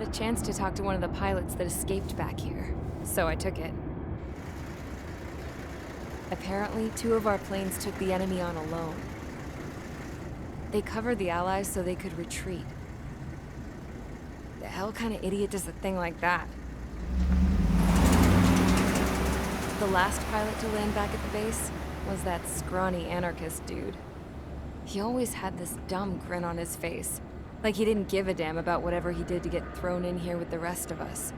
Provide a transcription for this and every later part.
a chance to talk to one of the pilots that escaped back here, so I took it. Apparently, 2 of our planes took the enemy on alone. They covered the Allies so they could retreat. The hell kind of idiot does a thing like that? The last pilot to land back at the base was that scrawny anarchist dude. He always had this dumb grin on his face, like he didn't give a damn about whatever he did to get thrown in here with the rest of us.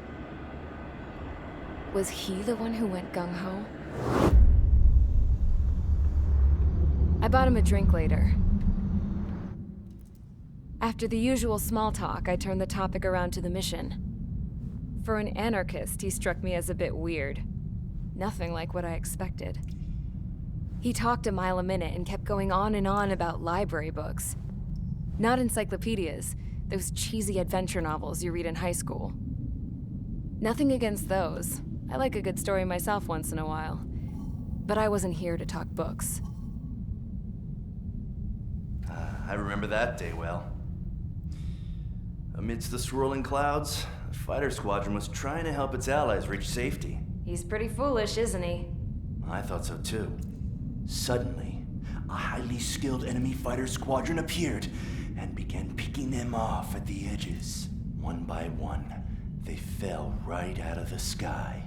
Was he the one who went gung-ho? I bought him a drink later. After the usual small talk, I turned the topic around to the mission. For an anarchist, he struck me as a bit weird. Nothing like what I expected. He talked a mile a minute and kept going on and on about library books. Not encyclopedias, those cheesy adventure novels you read in high school. Nothing against those. I like a good story myself once in a while. But I wasn't here to talk books. I remember that day well. Amidst the swirling clouds, a fighter squadron was trying to help its allies reach safety. He's pretty foolish, isn't he? I thought so too. Suddenly, a highly skilled enemy fighter squadron appeared and began picking them off at the edges. One by one, they fell right out of the sky.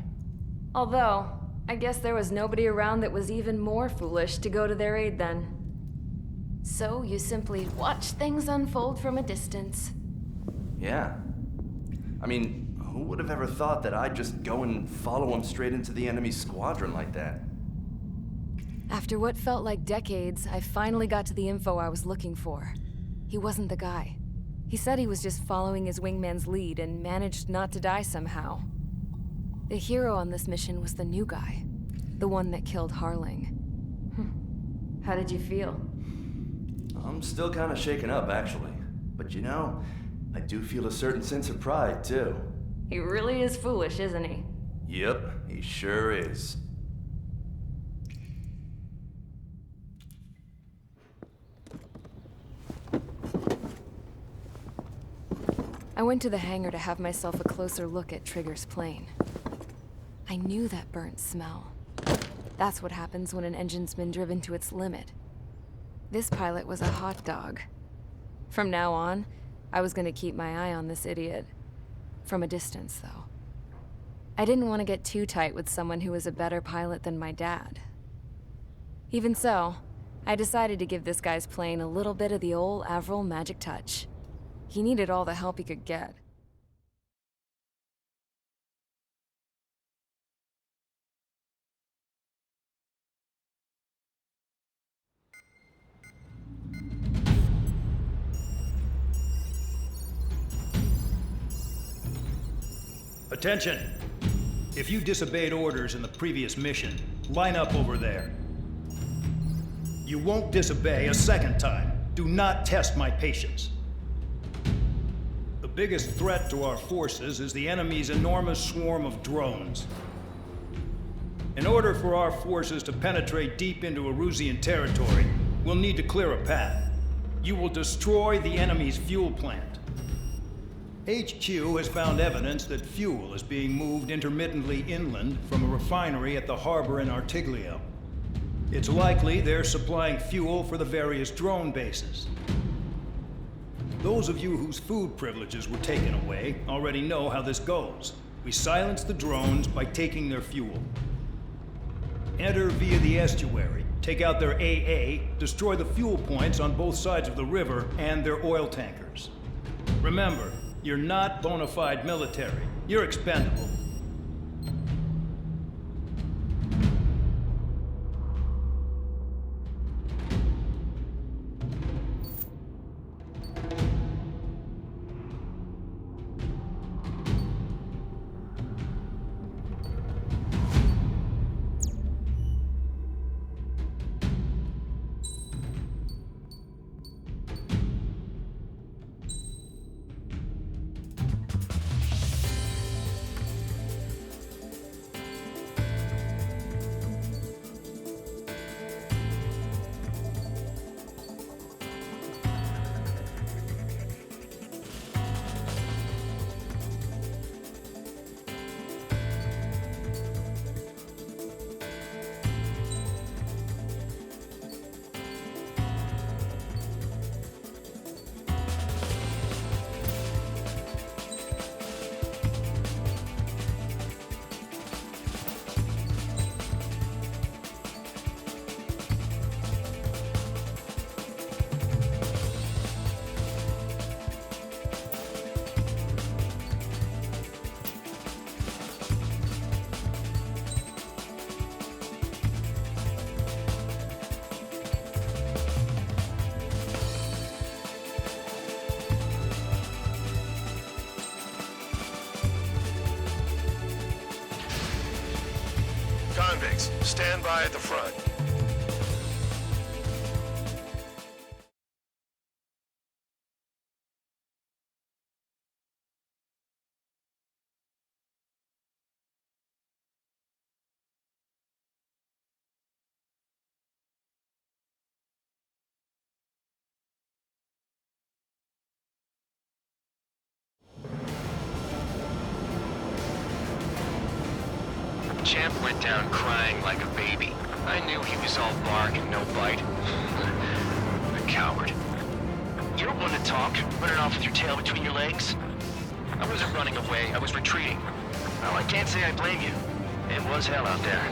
Although, I guess there was nobody around that was even more foolish to go to their aid then. So you simply watch things unfold from a distance. Yeah. I mean, who would have ever thought that I'd just go and follow him straight into the enemy squadron like that? After what felt like decades, I finally got to the info I was looking for. He wasn't the guy. He said he was just following his wingman's lead and managed not to die somehow. The hero on this mission was the new guy. The one that killed Harling. How did you feel? I'm still kind of shaken up, actually. But you know, I do feel a certain sense of pride, too. He really is foolish, isn't he? Yep, he sure is. I went to the hangar to have myself a closer look at Trigger's plane. I knew that burnt smell. That's what happens when an engine's been driven to its limit. This pilot was a hot dog. From now on, I was gonna keep my eye on this idiot. From a distance, though. I didn't want to get too tight with someone who was a better pilot than my dad. Even so, I decided to give this guy's plane a little bit of the old Avril magic touch. He needed all the help he could get. Attention! If you disobeyed orders in the previous mission, line up over there. You won't disobey a second time. Do not test my patience. The biggest threat to our forces is the enemy's enormous swarm of drones. In order for our forces to penetrate deep into Erusian territory, we'll need to clear a path. You will destroy the enemy's fuel plant. HQ has found evidence that fuel is being moved intermittently inland from a refinery at the harbor in Artiglio. It's likely they're supplying fuel for the various drone bases. Those of you whose food privileges were taken away already know how this goes. We silence the drones by taking their fuel. Enter via the estuary, take out their AA, destroy the fuel points on both sides of the river and their oil tankers. Remember, you're not bona fide military. You're expendable. Convicts, stand by at the front. Champ went down crying like a baby. I knew he was all bark and no bite. A coward. You don't want to talk, running off with your tail between your legs? I wasn't running away, I was retreating. Well, I can't say I blame you. It was hell out there.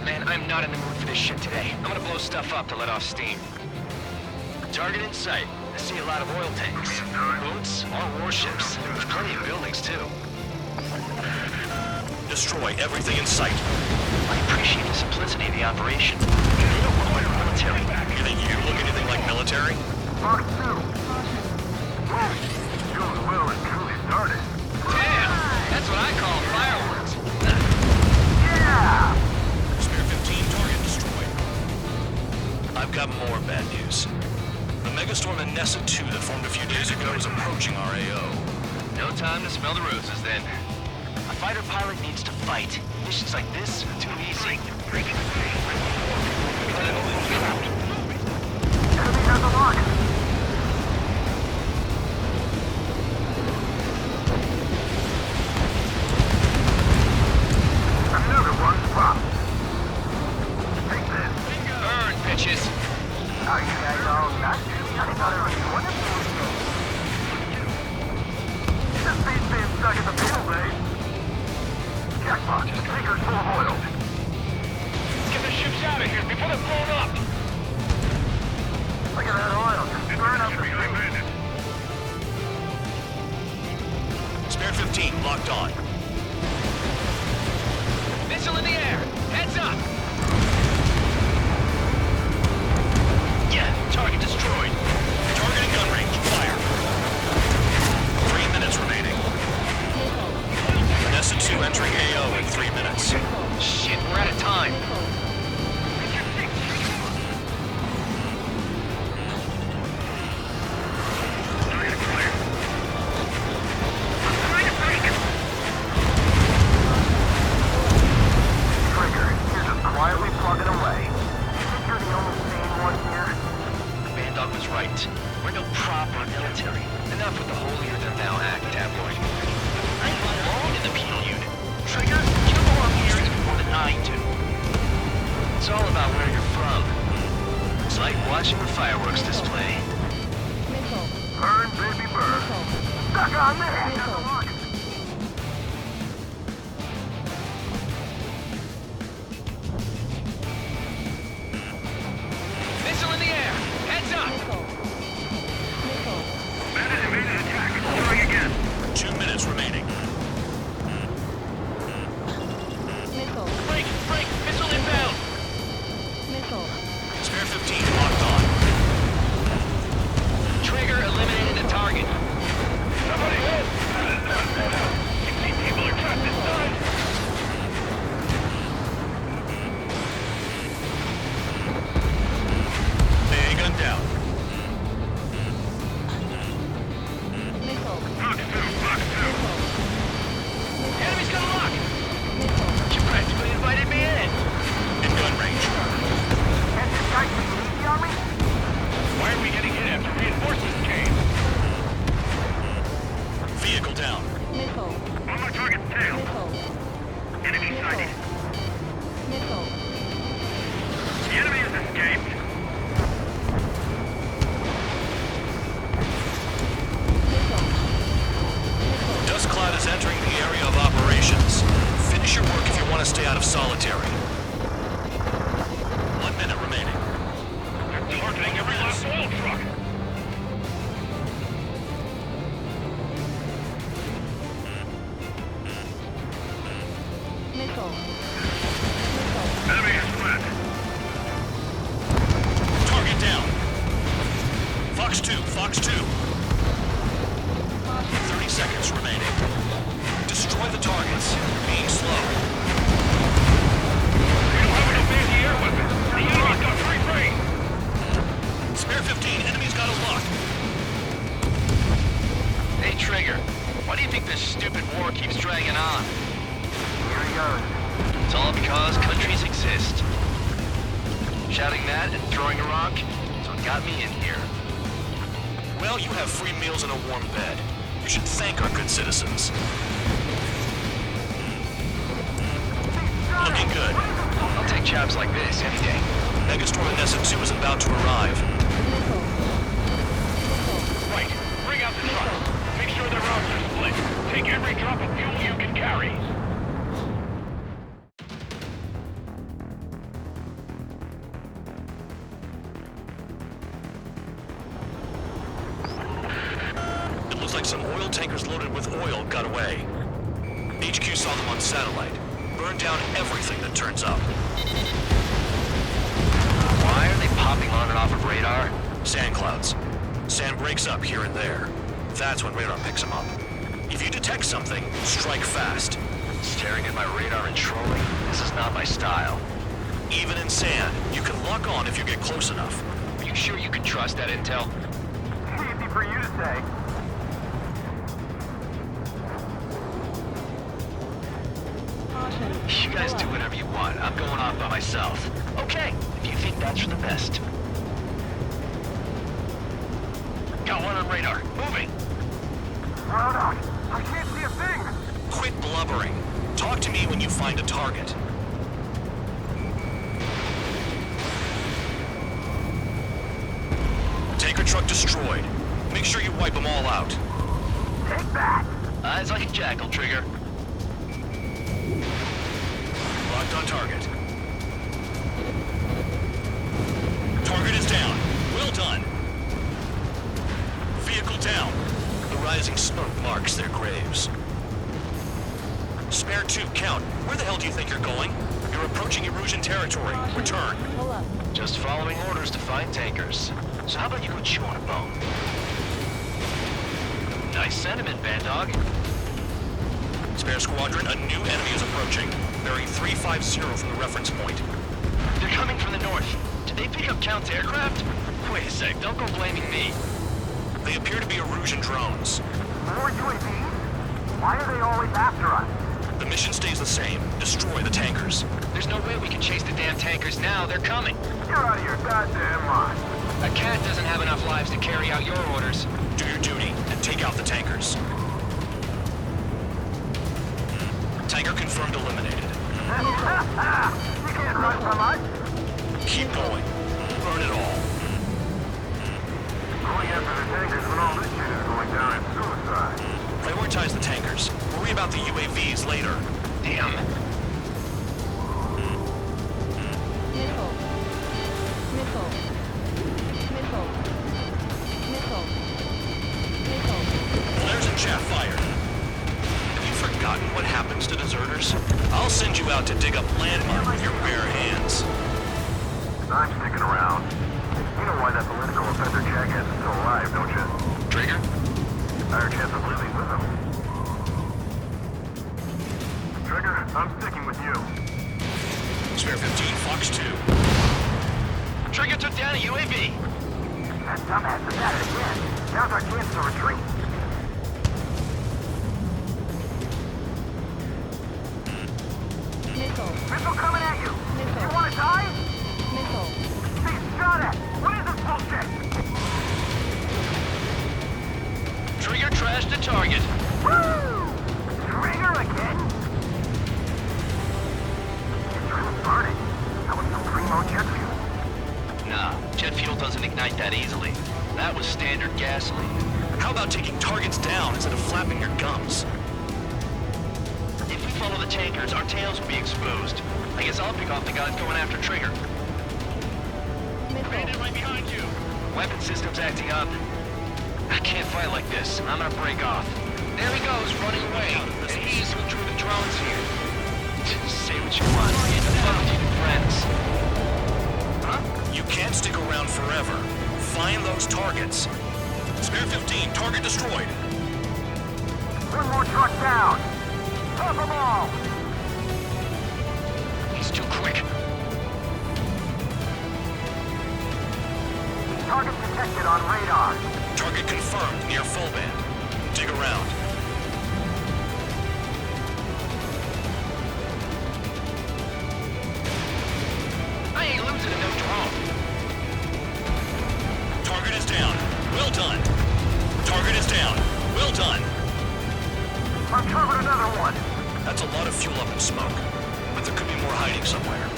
Man, I'm not in the mood for this shit today. I'm gonna blow stuff up to let off steam. Target in sight. I see a lot of oil tanks. Boats, all warships. There's plenty of buildings, too. Destroy everything in sight. I appreciate the simplicity of the operation. They don't look like military. You think you look anything like military? Mark 2. June well and truly started. Damn! That's what I call fireworks. Yeah! Spear 15 target destroyed. I've got more bad news. The megastorm in Nessa 2 that formed a few days ago is approaching our AO. No time to smell the roses, then. A fighter pilot needs to fight. Missions like this are too easy. Enemy has a lock. Another one dropped. Take this. Burn, bitches! Are you guys all nuts? I thought it was wonderful. This beat's being stuck in the field, eh? Jackpot, tankers full of oil. Get the ships out of here before they're blown up! Look at that oil, just burn up the street. Spear 15 locked on. Missile in the air! Heads up! Yeah, target destroyed. Targeting gun range. Fire. 3 minutes remaining. Nessa 2 entering AO in 3 minutes. Shit, we're out of time. Trigger, you're just quietly plugging away. You think you're the only sane one here? Bandog was right. We're no proper military. Enough with the holier-than-thou act, tabloid. I belong in the penal unit. Trigger, you belong here even more than I do. It's all about where you're from. It's like watching a fireworks display. Burn, baby, burn. Stuck on there. Missile in the air! Heads up! Bandit evaded attack. Trying again. 2 minutes remaining. Break! Break! Missile inbound! Spear 15 locked on. Trigger eliminated the target. Somebody help! 60 people are trapped inside. AA gun down. Box 2, box 2. Enemy's got a lock! You practically invited me in. In gun range. And this guy can lead the army? Why are we getting hit after reinforcements came? Vehicle down. On my target's tail. Enemy sighted. The enemy has escaped. Dust cloud is entering the area of operations. Finish your work if you want to stay out of solitary. 1 minute remaining. They're targeting every last oil truck. Enemy is split. Target down. Fox 2, Fox 2. 30 seconds remaining. Destroy the targets. Being slow. All because countries exist. Shouting that and throwing a rock is what got me in here. Well, you have free meals and a warm bed. You should thank our good citizens. Looking good. I'll take jobs like this any day. Megastorm Nessa 2 is about to arrive. Right. Bring out the trucks. Make sure their routes are split. Take every drop of fuel you can carry. It looks like some oil tankers loaded with oil got away. HQ saw them on satellite. Burned down everything that turns up. Why are they popping on and off of radar? Sand clouds. Sand breaks up here and there. That's when radar picks them up. If you detect something, strike fast. Staring at my radar and trolling? This is not my style. Even in sand, you can lock on if you get close enough. Are you sure you can trust that intel? Easy for you to say. You guys do whatever you want. I'm going off by myself. Okay, if you think that's for the best. Got one on radar. Moving. Hold on. I can't see a thing. Quit blubbering. Talk to me when you find a target. Tanker truck destroyed. Make sure you wipe them all out. Take that. Eyes like a jackal, Trigger. Locked on target. Target is down. Well done. Vehicle down. The rising smoke marks their graves. Spare 2, count. Where the hell do you think you're going? You're approaching Erusian territory. Return. Pull up. Just following orders to find tankers. So how about you go chew on a bone? Nice sentiment, Bad Dog. Spare squadron, a new enemy is approaching. Bearing 350 from the reference point. They're coming from the north. Did they pick up Count's aircraft? Wait a sec, don't go blaming me. They appear to be Erusian drones. More UAVs? Why are they always after us? The mission stays the same. Destroy the tankers. There's no way we can chase the damn tankers now. They're coming. You're out of your goddamn mind. A cat doesn't have enough lives to carry out your orders. Do your duty and take out the tankers. Tanker confirmed eliminated. You can't run from us. Keep going. Burn it all. Going after the tankers when all this shit is going down is suicide. Prioritize the tankers. Worry about the UAVs later. Damn. Nickel. Nickel. Nickel. Nickel. Nickel. Flares and chaff fired. Have you forgotten what happens to deserters? I'll send you out to dig up landmark with your bare hands. I'm sticking around. You know why that political offender jackass is still alive, don't you? Trigger? Higher chance of living with him. Trigger, I'm sticking with you. Spare 15, Fox 2. Trigger took down a UAV. That dumbass is at it again. Now's our chance to retreat. Nickel. Missile coming at you. Nickel. You want to die? Nickel. He's shot at. What is this bullshit? Trigger trashed the target. Woo! Trigger again? It's really burning. That was some primo jet fuel. Nah, jet fuel doesn't ignite that easily. That was standard gasoline. How about taking targets down instead of flapping your gums? If we follow the tankers, our tails will be exposed. I guess I'll pick off the guys going after Trigger. Nickel. right behind you. Weapon system's acting up. I can't fight like this. I'm gonna break off. There he goes, running away. And he's who drew the drones here. Say what you want. Get the fuck with your friends. Huh? You can't stick around forever. Find those targets. Spare 15, target destroyed. One more truck down. Top them all. He's too quick. Target detected on radar. Target confirmed near full band. Dig around. fuel up and smoke, but there could be more hiding somewhere.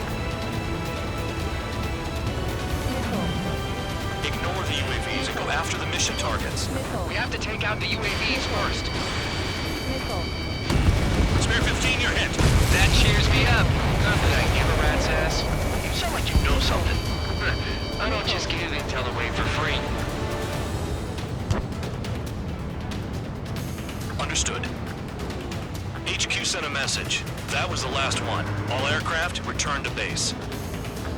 Ignore the UAVs and go after the mission targets. We have to take out the UAVs first. Spare 15, you're hit. That cheers me up. Not that I give a rat's ass. You sound like you know something. I don't just give intel away for free. Understood. HQ sent a message. That was the last one. All aircraft, return to base.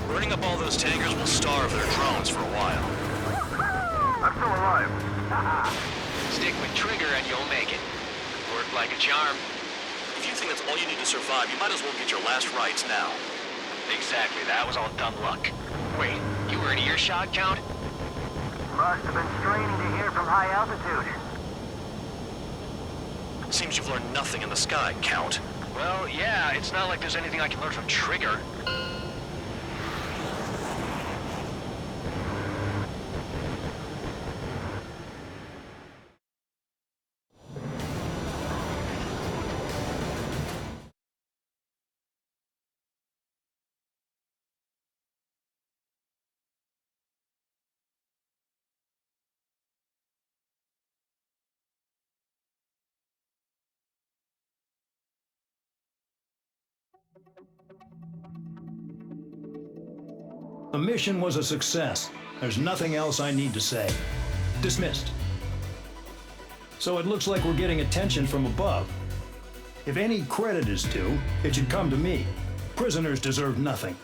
Burning up all those tankers will starve their drones for a while. I'm still alive. Stick with Trigger and you'll make it. Worked like a charm. If you think that's all you need to survive, you might as well get your last rites now. Exactly, that was all dumb luck. Wait, you were in earshot, Count? Must have been straining to hear from high altitude. Seems you've learned nothing in the sky, Count. Well, yeah, it's not like there's anything I can learn from Trigger. The mission was a success. There's nothing else I need to say. Dismissed. So it looks like we're getting attention from above. If any credit is due, it should come to me. Prisoners deserve nothing.